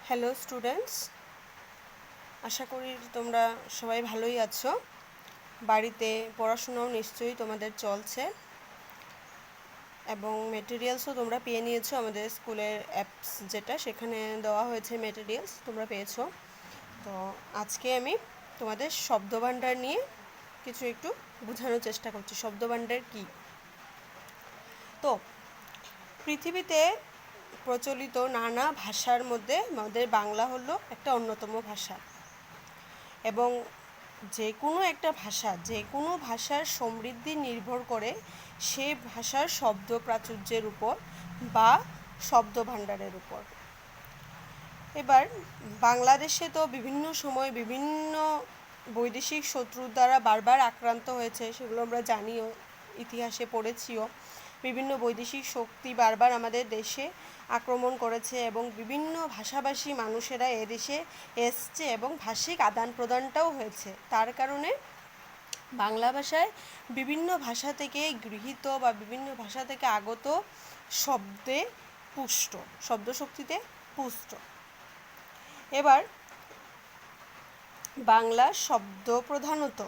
Hello students, আশা করি তোমরা সবাই ভালোই আছো। বাড়িতে পড়াশোনাও নিশ্চয়ই তোমাদের চলছে এবং মেটেরিয়ালসও তোমরা পেয়ে নিয়েছো। আমাদের স্কুলের অ্যাপস যেটা, সেখানে দেওয়া হয়েছে মেটেরিয়ালস, তোমরা পেয়েছো। তো আজকে আমি তোমাদের শব্দভাণ্ডার নিয়ে কিছু একটু বোঝানোর চেষ্টা করছি। শব্দভাণ্ডার কী? তো পৃথিবীতে প্রচলিত নানা ভাষার মধ্যে আমাদের বাংলা হলো একটা অন্যতম ভাষা, এবং যে কোনো একটা ভাষা, যে কোনো ভাষার সমৃদ্ধি নির্ভর করে সে ভাষার শব্দ প্রাচুর্যের উপর বা শব্দভাণ্ডারের উপর। এবার বাংলাদেশে তো বিভিন্ন সময় বিভিন্ন বৈদেশিক শত্রুর দ্বারা বারবার আক্রান্ত হয়েছে, সেগুলো আমরা জানিও, ইতিহাসে পড়েছিও। বিভিন্ন বৈদেশিক শক্তি বারবার আমাদের দেশে আক্রমণ করেছে এবং বিভিন্ন ভাষাভাষী মানুষেরা এদেশে এসছে এবং ভাষিক আদান প্রদানটাও হয়েছে। তার কারণে বাংলা ভাষায় বিভিন্ন ভাষা থেকে গৃহীত বা বিভিন্ন ভাষা থেকে আগত শব্দে পুষ্ট, শব্দশক্তিতে পুষ্ট। এবার বাংলা শব্দ প্রধানত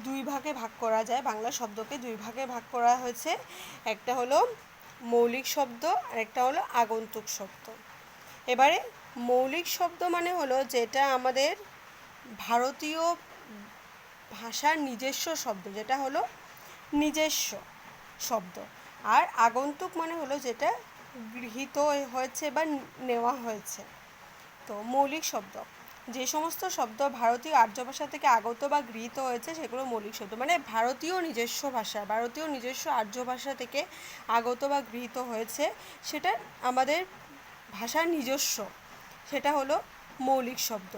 দুই ভাগে ভাগ করা যায়। বাংলা শব্দকে দুই ভাগে ভাগ করা হয়েছে, একটা হলো মৌলিক শব্দ আর একটা হলো আগন্তুক শব্দ। এবারে মৌলিক শব্দ মানে হলো যেটা আমাদের ভারতীয় ভাষার নিজস্ব শব্দ, যেটা হলো নিজস্ব শব্দ। আর আগন্তুক মানে হলো যেটা গৃহীত হয়েছে বা নেওয়া হয়েছে। তো মৌলিক শব্দ, যে সমস্ত শব্দ ভারতীয় আর্য ভাষা থেকে আগত বা গৃহীত হয়েছে সেগুলো মৌলিক শব্দ। মানে ভারতীয় নিজস্ব ভাষা, ভারতীয় নিজস্ব আর্য ভাষা থেকে আগত বা গৃহীত হয়েছে, সেটা আমাদের ভাষার নিজস্ব, সেটা হলো মৌলিক শব্দ।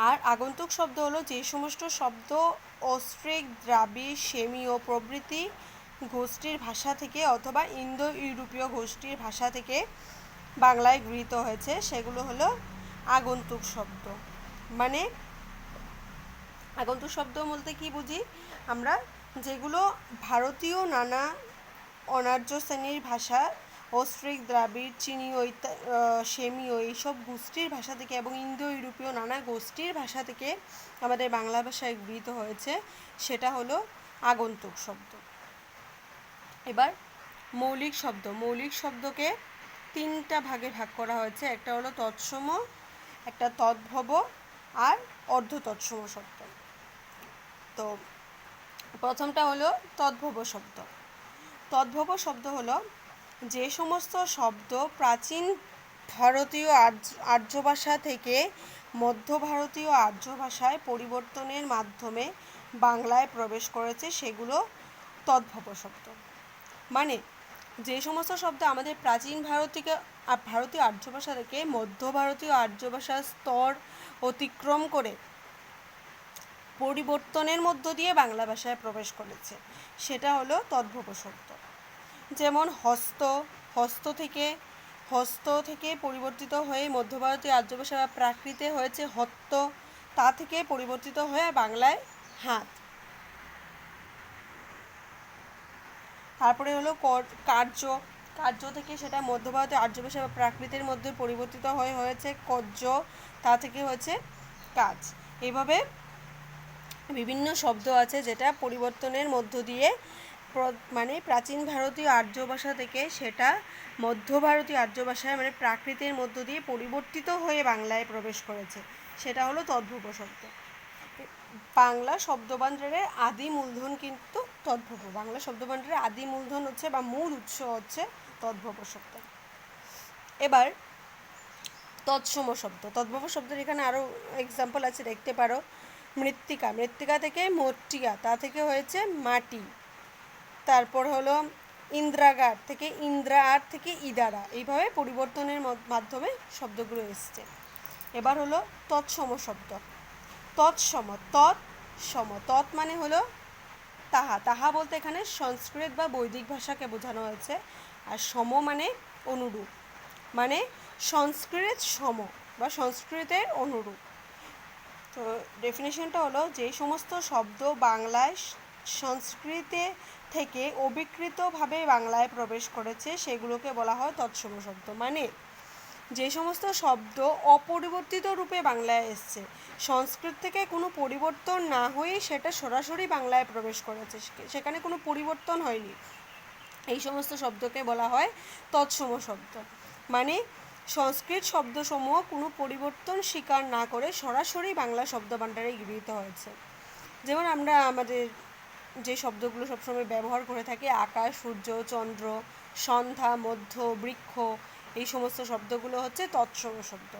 আর আগন্তুক শব্দ হলো যে সমস্ত শব্দ অস্ট্রিক, দ্রাবিড়, সেমীয় প্রভৃতি গোষ্ঠীর ভাষা থেকে অথবা ইন্দো ইউরোপীয় গোষ্ঠীর ভাষা থেকে বাংলায় গৃহীত হয়েছে, সেগুলো হলো আগন্তুক শব্দ। মানে আগন্তুক শব্দ বলতে কি বুঝি আমরা? যেগুলো ভারতীয় নানা অনার্য শ্রেণীর ভাষা, অস্ট্রিক, দ্রাবিড়, চীনীয়, সেমীয় এইসব গোষ্ঠীর ভাষা থেকে এবং ইন্দো ইউরোপীয় নানা গোষ্ঠীর ভাষা থেকে আমাদের বাংলা ভাষায় গৃহীত হয়েছে, সেটা হলো আগন্তুক শব্দ। এবার মৌলিক শব্দ, মৌলিক শব্দকে তিনটা ভাগে ভাগ করা হয়েছে। একটা হলো তৎসম, একটা তদ্ভব আর অর্ধ তৎসম শব্দ। তো প্রথমটা হলো তদ্ভব শব্দ। তদ্ভব শব্দ হলো যে সমস্ত শব্দ প্রাচীন ভারতীয় আর্য ভাষা থেকে মধ্য ভারতীয় আর্য ভাষায় পরিবর্তনের মাধ্যমে বাংলায় প্রবেশ করেছে, সেগুলো তদ্ভব শব্দ। মানে যে সমস্ত শব্দ আমাদের প্রাচীন ভারতীয় আর্য ভাষা থেকে মধ্য ভারতীয় আর্য ভাষার স্তর অতিক্রম করে পরিবর্তনের মধ্য দিয়ে বাংলা ভাষায় প্রবেশ করেছে, সেটা হলো তদ্ভব শব্দ। যেমন হস্ত থেকে পরিবর্তিত হয়ে মধ্য ভারতীয় আর্য ভাষা বা প্রাকৃতে হয়েছে হত্ত, তা থেকে পরিবর্তিত হয়ে বাংলায় হাত। তারপরে হলো কার্য থেকে সেটা মধ্য ভারতীয় আর্য ভাষা বা প্রাকৃতের মধ্যে পরিবর্তিত হয়েছে কর্য, তা থেকে হয়েছে কাজ। এইভাবে বিভিন্ন শব্দ আছে যেটা পরিবর্তনের মধ্য দিয়ে, মানে প্রাচীন ভারতীয় আর্য ভাষা থেকে সেটা মধ্য ভারতীয় আর্য ভাষায় মানে প্রাকৃতের মধ্য দিয়ে পরিবর্তিত হয়ে বাংলায় প্রবেশ করেছে, সেটা হলো তদ্ভব শব্দ। বাংলা শব্দভাণ্ডারের আদি মূলধন কিন্তু তদ্ভব। বাংলা শব্দভাণ্ডারের আদি মূলধন হচ্ছে বা মূল উৎস হচ্ছে তদ্ভব শব্দ। এবার তৎসম শব্দ, তদ্ভব শব্দের এখানে আরও এক্সাম্পল আছে, দেখতে পারো। মৃত্তিকা থেকে মট্টিকা, তা থেকে হয়েছে মাটি। তারপর হলো ইন্দ্রাগার থেকে ইন্দ্রার থেকে ইদারা, এইভাবে পরিবর্তনের মাধ্যমে শব্দগুলো এসছে। এবার হলো তৎসম শব্দ। তৎ মানে হলো তাহা বলতে এখানে সংস্কৃত বা বৈদিক ভাষাকে বোঝানো হয়েছে। আর সম মানে অনুরূপ, মানে সংস্কৃত সম বা সংস্কৃতের অনুরূপ। তো ডেফিনেশনটা হলো যে সমস্ত শব্দ বাংলায় সংস্কৃতে থেকে অবিকৃতভাবে বাংলায় প্রবেশ করেছে সেগুলোকে বলা হয় তৎসম শব্দ। মানে যে সমস্ত শব্দ অপরিবর্তিত রূপে বাংলায় এসছে, সংস্কৃত থেকে কোনো পরিবর্তন না হয়ে সেটা সরাসরি বাংলায় প্রবেশ করেছে, সেখানে কোনো পরিবর্তন হয়নি, এই সমস্ত শব্দকে বলা হয় তৎসম শব্দ। মানে সংস্কৃত শব্দসমূহ কোনো পরিবর্তন স্বীকার না করে সরাসরি বাংলা শব্দভাণ্ডারে গৃহীত হয়েছে। যেমন আমরা আমাদের যে শব্দগুলো সবসময় ব্যবহার করে থাকি, আকাশ, সূর্য, চন্দ্র, সন্ধ্যা, মধ্য, বৃক্ষ, এই সমস্ত শব্দগুলো হচ্ছে তৎসম শব্দ,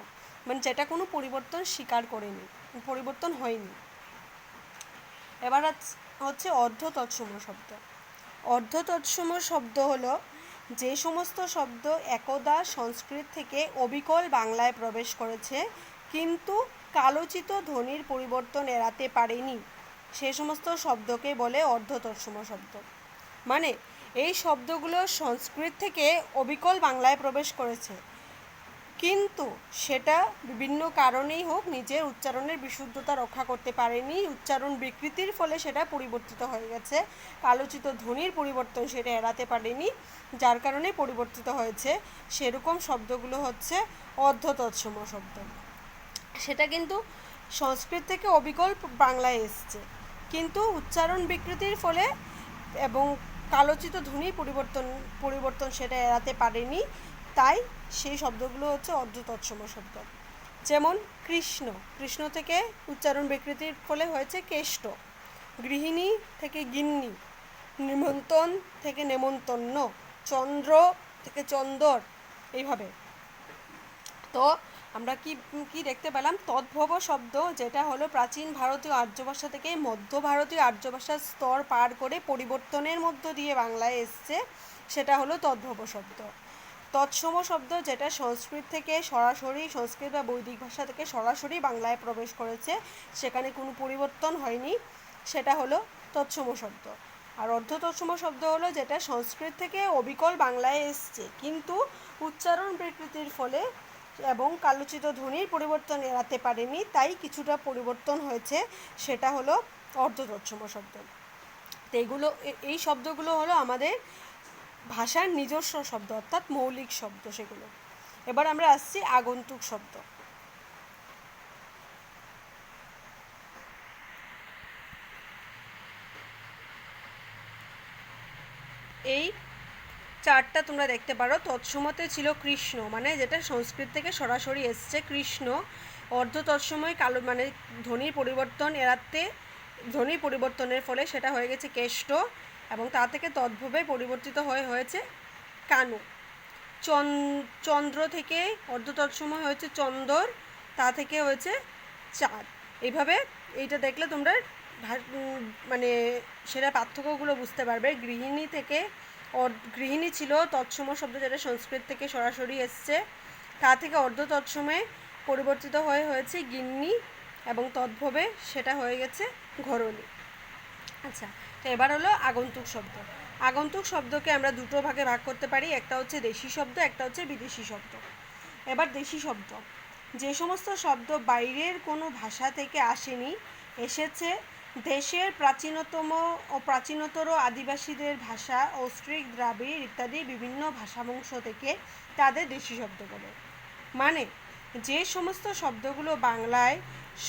মানে যেটা কোনো পরিবর্তন স্বীকার করেনি, পরিবর্তন হয়নি। এবার হচ্ছে অর্ধ তৎসম শব্দ। অর্ধ তৎসম শব্দ হলো যে সমস্ত শব্দ একদা সংস্কৃত থেকে অবিকল বাংলায় প্রবেশ করেছে কিন্তু কালোচিত ধ্বনির পরিবর্তন এড়াতে পারেনি, সে সমস্ত শব্দকে বলে অর্ধ তৎসম শব্দ। মানে এই শব্দগুলো সংস্কৃত থেকে অবিকল বাংলায় প্রবেশ করেছে, কিন্তু সেটা বিভিন্ন কারণেই হোক নিজের উচ্চারণের বিশুদ্ধতা রক্ষা করতে পারেনি, উচ্চারণ বিকৃতির ফলে সেটা পরিবর্তিত হয়ে গেছে, কালোচিত ধ্বনির পরিবর্তন সেটা এড়াতে পারেনি, যার কারণে পরিবর্তিত হয়েছে, সেরকম শব্দগুলো হচ্ছে অর্ধ তৎসম শব্দ। সেটা কিন্তু সংস্কৃত থেকে অবিকল বাংলায় এসছে, কিন্তু উচ্চারণ বিকৃতির ফলে এবং কালোচিত ধ্বনির পরিবর্তন সেটা এড়াতে পারেনি, তাই সেই শব্দগুলো হচ্ছে অর্ধ তৎসম শব্দ। যেমন কৃষ্ণ, কৃষ্ণ থেকে উচ্চারণ বিকৃতির ফলে হয়েছে কেষ্ট, গৃহিণী থেকে গিন্নি, নিমন্ত্রণ থেকে নেমন্তন্ন, চন্দ্র থেকে চন্দর, এইভাবে। তো আমরা কি দেখতে পেলাম, তদ্ভব শব্দ যেটা হলো প্রাচীন ভারতীয় আর্য ভাষা থেকে মধ্য ভারতীয় আর্য ভাষার স্তর পার করে পরিবর্তনের মধ্য দিয়ে বাংলায় এসছে, সেটা হলো তদ্ভব শব্দ। তৎসম শব্দ যেটা সংস্কৃত থেকে সরাসরি, সংস্কৃত বা বৈদিক ভাষা থেকে সরাসরি বাংলায় প্রবেশ করেছে, সেখানে কোনো পরিবর্তন হয়নি, সেটা হলো তৎসম শব্দ। আর অর্ধ তৎসম শব্দ হলো যেটা সংস্কৃত থেকে অবিকল বাংলায় এসছে কিন্তু উচ্চারণ বিকৃতির ফলে এবং কালোচিত ধ্বনির পরিবর্তন এড়াতে পারেনি, তাই কিছুটা পরিবর্তন হয়েছে, সেটা হলো অর্ধ তৎসম শব্দ। তো এই শব্দগুলো হলো আমাদের ভাষার নিজস্ব শব্দ, অর্থাৎ মৌলিক শব্দ সেগুলো। এবার আমরা আসছি আগন্তুক শব্দ। এই চারটা তোমরা দেখতে পারো। তৎসমতে ছিল কৃষ্ণ, মানে যেটা সংস্কৃত থেকে সরাসরি এসছে কৃষ্ণ। অর্ধ তৎসময় কালো মানে ধ্বনির পরিবর্তন এড়াতে, ধ্বনির পরিবর্তনের ফলে সেটা হয়ে গেছে কেষ্ট, এবং তা থেকে তদ্ভবে পরিবর্তিত হয়েছে কানু। চন্দ্র থেকে অর্ধ তৎসময় হয়েছে চন্দর, তা থেকে হয়েছে চাঁদ। এইভাবে এইটা দেখলে তোমরা মানে সেটা পার্থক্যগুলো বুঝতে পারবে। গৃহিণী থেকে গৃহিণী ছিল তৎসম শব্দ যেটা সংস্কৃত থেকে সরাসরি এসছে, তা থেকে অর্ধ তৎসময়ে পরিবর্তিত হয়েছে গিন্নি, এবং তদ্ভবে সেটা হয়ে গেছে ঘরণী। আচ্ছা, তো এবার হলো আগন্তুক শব্দ। আগন্তুক শব্দকে আমরা দুটো ভাগে ভাগ করতে পারি, একটা হচ্ছে দেশি শব্দ, একটা হচ্ছে বিদেশি শব্দ। এবার দেশি শব্দ, যে সমস্ত শব্দ বাইরের কোনো ভাষা থেকে আসেনি, এসেছে দেশের প্রাচীনতর আদিবাসীদের ভাষা, অস্ট্রিক, দ্রাবিড় ইত্যাদি বিভিন্ন ভাষাবংশ থেকে, তাদের দেশি শব্দ বলে। মানে যে সমস্ত শব্দগুলো বাংলায়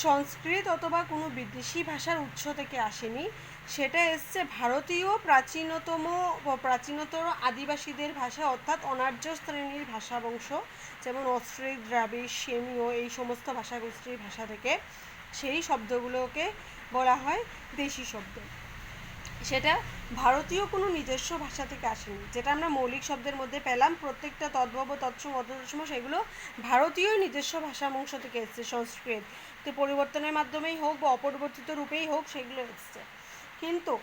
সংস্কৃত অথবা কোনো বিদেশি ভাষার উৎস থেকে আসেনি, সেটা এসছে ভারতীয় প্রাচীনতর আদিবাসীদের ভাষা, অর্থাৎ অনার্য শ্রেণীর ভাষাবংশ, যেমন অস্ট্রিক, দ্রাবিড়, সেমীয়, এই সমস্ত ভাষাগোষ্ঠীর ভাষা থেকে। সেই শব্দগুলোকে বলা হয় দেশি শব্দ। সেটা ভারতীয় কোনো নিজস্ব ভাষা থেকে আসেনি। যেটা আমরা মৌলিক শব্দের মধ্যে পেলাম, প্রত্যেকটা তদ্ভব, তৎসম, অর্ধতৎসম, সেগুলো ভারতীয় নিজস্ব ভাষাবংশ থেকে এসছে সংস্কৃত। তো পরিবর্তনের মাধ্যমেই হোক বা অপরিবর্তিত রূপেই হোক, সেগুলো এসছে। কিন্তু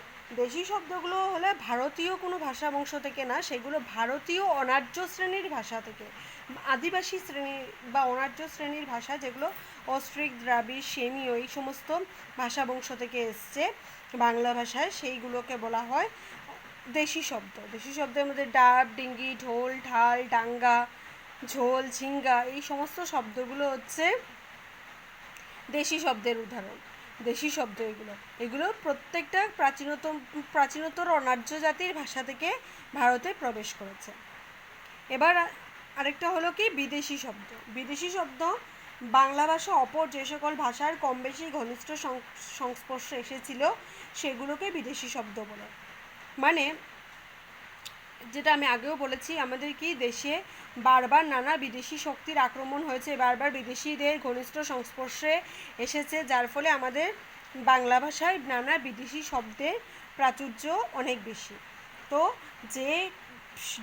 দেশি শব্দগুলো হলে ভারতীয় কোনো ভাষাবংশ থেকে না, সেগুলো ভারতীয় অনার্য শ্রেণীর ভাষা থেকে, আদিবাসী শ্রেণীর বা অনার্য শ্রেণীর ভাষা, যেগুলো অস্ট্রিক, দ্রাবিড়, সেমীয়, এই সমস্ত ভাষাবংশ থেকে এসছে বাংলা ভাষায়, সেইগুলোকে বলা হয় দেশি শব্দ। দেশি শব্দের মধ্যে ডাব, ডিঙ্গি, ঢোল, ঢাল, ডাঙ্গা, ঝোল, ঝিঙ্গা, এই সমস্ত শব্দগুলো হচ্ছে দেশি শব্দের উদাহরণ। দেশি শব্দ এগুলো প্রত্যেকটা প্রাচীনতর অনার্য জাতির ভাষা থেকে ভারতে প্রবেশ করেছে। এবার আরেকটা হলো কি বিদেশি শব্দ। বিদেশি শব্দ বাংলা ভাষা অপর যে সকল ভাষার কম বেশি ঘনিষ্ঠ সংস্পর্শে এসেছিল সেগুলোকে বিদেশি শব্দ বলে। মানে যেটা আমি আগেও বলেছি, আমাদের কি দেশে বারবার নানা বিদেশি শক্তির আক্রমণ হয়েছে, বারবার বিদেশিদের ঘনিষ্ঠ সংস্পর্শে এসেছে, যার ফলে আমাদের বাংলা ভাষায় নানা বিদেশি শব্দের প্রাচুর্য অনেক বেশি। তো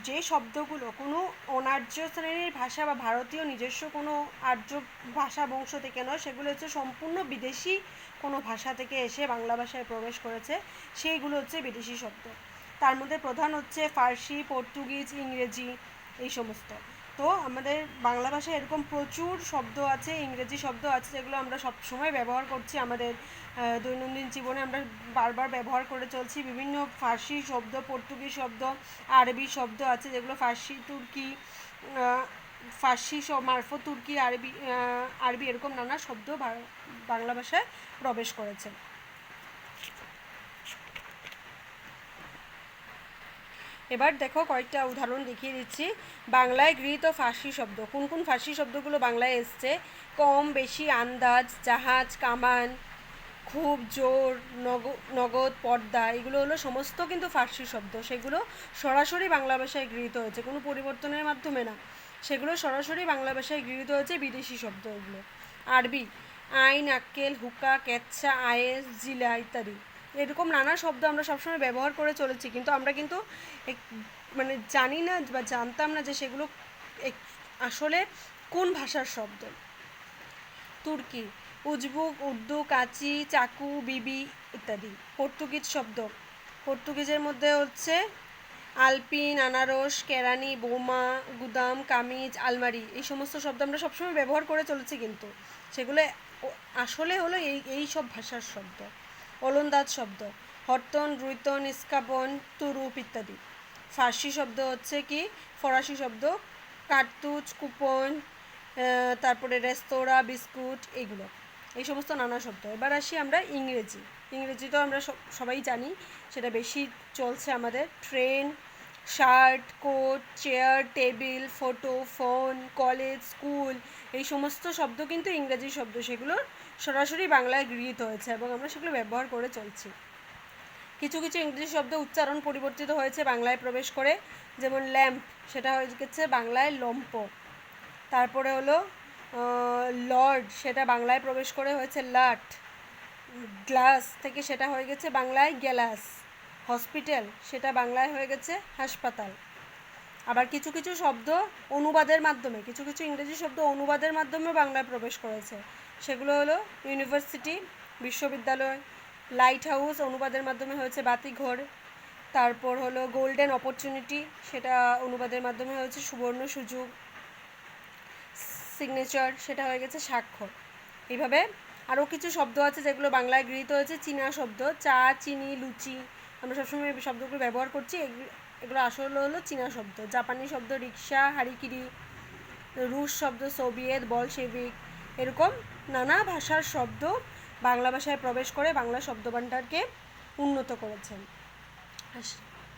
যে শব্দগুলো কোনো অনার্য শ্রেণীর ভাষা বা ভারতীয় নিজস্ব কোনো আর্য ভাষা বংশ থেকে নয়, সেগুলো হচ্ছে সম্পূর্ণ বিদেশি কোনো ভাষা থেকে এসে বাংলা ভাষায় প্রবেশ করেছে, সেইগুলো হচ্ছে বিদেশি শব্দ। তার মধ্যে প্রধান হচ্ছে ফার্সি, পর্তুগিজ, ইংরেজি, এই সমস্ত। তো আমাদের বাংলা ভাষায় এরকম প্রচুর শব্দ আছে, ইংরেজি শব্দ আছে, যেগুলো আমরা সব সময় ব্যবহার করছি, আমাদের দৈনন্দিন জীবনে আমরা বারবার ব্যবহার করে চলছি। বিভিন্ন ফার্সি শব্দ, পর্তুগিজ শব্দ, আরবি শব্দ আছে, যেগুলো ফার্সি, তুর্কি, ফার্সি মারফত তুর্কি, আরবি এরকম নানা শব্দ বাংলা ভাষায় প্রবেশ করেছে। এবার দেখো কয়েকটা উদাহরণ দেখিয়ে দিচ্ছি। বাংলায় গৃহীত ফার্সি শব্দ, কোন কোন ফার্সি শব্দগুলো বাংলায় এসছে? কম, বেশি, আন্দাজ, জাহাজ, কামান, খুব, জোর, নগদ, পর্দা, এগুলো হলো সমস্ত কিন্তু ফার্সি শব্দ। সেগুলো সরাসরি বাংলা ভাষায় গৃহীত হয়েছে, কোনো পরিবর্তনের মাধ্যমে না, সেগুলো সরাসরি বাংলা ভাষায় গৃহীত হয়েছে, বিদেশি শব্দ এগুলো। আরবি আইন, আক্কেল, হুকা, কেচ্ছা, আয়েস, জিলা ইত্যাদি, এরকম নানা শব্দ আমরা সবসময় ব্যবহার করে চলেছি, কিন্তু আমরা কিন্তু মানে জানি না বা জানতাম না যে সেগুলো আসলে কোন ভাষার শব্দ। তুর্কি উজবুক, উর্দু, কাচি, চাকু, বিবি ইত্যাদি। পর্তুগিজ শব্দ, পর্তুগিজের মধ্যে হচ্ছে আলপিন, আনারস, কেরানি, বোমা, গুদাম, কামিজ, আলমারি, এই সমস্ত শব্দ আমরা সবসময় ব্যবহার করে চলেছি, কিন্তু সেগুলো আসলে হলো এই সব ভাষার শব্দ। ওলন্দাজ শব্দ হরতন, রুইতন, ইস্কাবন, তুরুপ ইত্যাদি। ফার্সি শব্দ হচ্ছে কি ফরাসি শব্দ কার্তুজ, কুপন, তারপরে রেস্তোরাঁ, বিস্কুট, এগুলো এই সমস্ত নানা শব্দ। এবার আসি আমরা ইংরেজি তো আমরা সবাই জানি, সেটা বেশি চলছে আমাদের। Train, shirt, coat, chair, table, photo, phone, college, school, এই সমস্ত শব্দ কিন্তু ইংরেজি শব্দ, সেগুলো সরাসরি বাংলায় গৃহীত হয়েছে এবং আমরা সেগুলো ব্যবহার করে চলছি। কিছু কিছু ইংরেজি শব্দ উচ্চারণ পরিবর্তিত হয়েছে বাংলায় প্রবেশ করে, যেমন ল্যাম্প, সেটা হয়ে গেছে বাংলায় লম্প। তারপরে হলো লর্ড, সেটা বাংলায় প্রবেশ করে হয়েছে লাট। গ্লাস থেকে সেটা হয়ে গেছে বাংলায় গ্যালাস। হসপিটাল, সেটা বাংলায় হয়ে গেছে হাসপাতাল। আবার কিছু কিছু শব্দ অনুবাদের মাধ্যমে, কিছু কিছু ইংরেজি শব্দ অনুবাদের মাধ্যমে বাংলায় প্রবেশ করেছে, সেগুলো হলো ইউনিভার্সিটি, বিশ্ববিদ্যালয়। লাইট হাউস অনুবাদের মাধ্যমে হয়েছে বাতিঘর। তারপর হলো গোল্ডেন অপরচুনিটি, সেটা অনুবাদের মাধ্যমে হয়েছে সুবর্ণ সুযোগ। সিগনেচার, সেটা হয়ে গেছে স্বাক্ষর। এইভাবে আরও কিছু শব্দ আছে যেগুলো বাংলায় গৃহীত হয়েছে। চীনা শব্দ চা, চিনি, লুচি, আমরা সবসময় এই শব্দগুলো ব্যবহার করছি, এগুলো আসলে হলো চীনা শব্দ। জাপানি শব্দ রিক্সা, হারিকিরি। রুশ শব্দ সোভিয়েত, বলশেভিক, এরকম নানা ভাষার শব্দ বাংলা ভাষায় প্রবেশ করে বাংলা শব্দভাণ্ডারকে উন্নত করেছেন।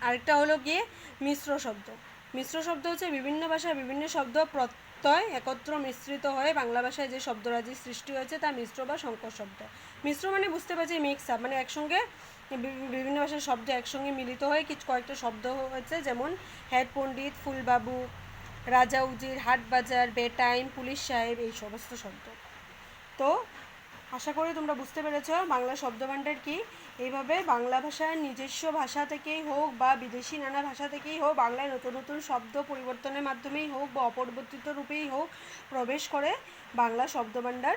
আরেকটা হলো গিয়ে মিশ্র শব্দ। মিশ্র শব্দ হচ্ছে বিভিন্ন ভাষায় বিভিন্ন শব্দ প্রত্যয় একত্র মিশ্রিত হয়ে বাংলা ভাষায় যে শব্দরাজির সৃষ্টি হয়েছে তা মিশ্র বা সংকর শব্দ। মিশ্র মানে বুঝতে পারছি মিক্স আপ, মানে একসঙ্গে বিভিন্ন ভাষার শব্দ একসঙ্গে মিলিত হয়ে কিছু কয়েকটা শব্দ হয়েছে, যেমন হেড পণ্ডিত, ফুলবাবু, রাজা উজির, হাট বাজার, বেটাইম, পুলিশ সাহেব, এই সমস্ত শব্দ। তো আশা করি তোমরা বুঝতে পেরেছ বাংলা শব্দভাণ্ডার কি। এইভাবে বাংলা ভাষার নিজস্ব ভাষা থেকেই হোক বা বিদেশি নানা ভাষা থেকেই হোক, বাংলায় নতুন নতুন শব্দ পরিবর্তনের মাধ্যমেই হোক বা অপরিবর্তিত রূপেই হোক প্রবেশ করে বাংলা শব্দভাণ্ডার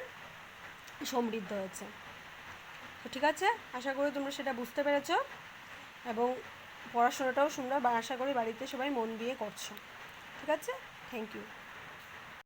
সমৃদ্ধ হয়েছে। তো ঠিক আছে, আশা করি তোমরা সেটা বুঝতে পেরেছ এবং পড়াশোনাটাও তোমরা আশা করি বাড়িতে সবাই মন দিয়ে করছো। ঠিক আছে, থ্যাংক ইউ।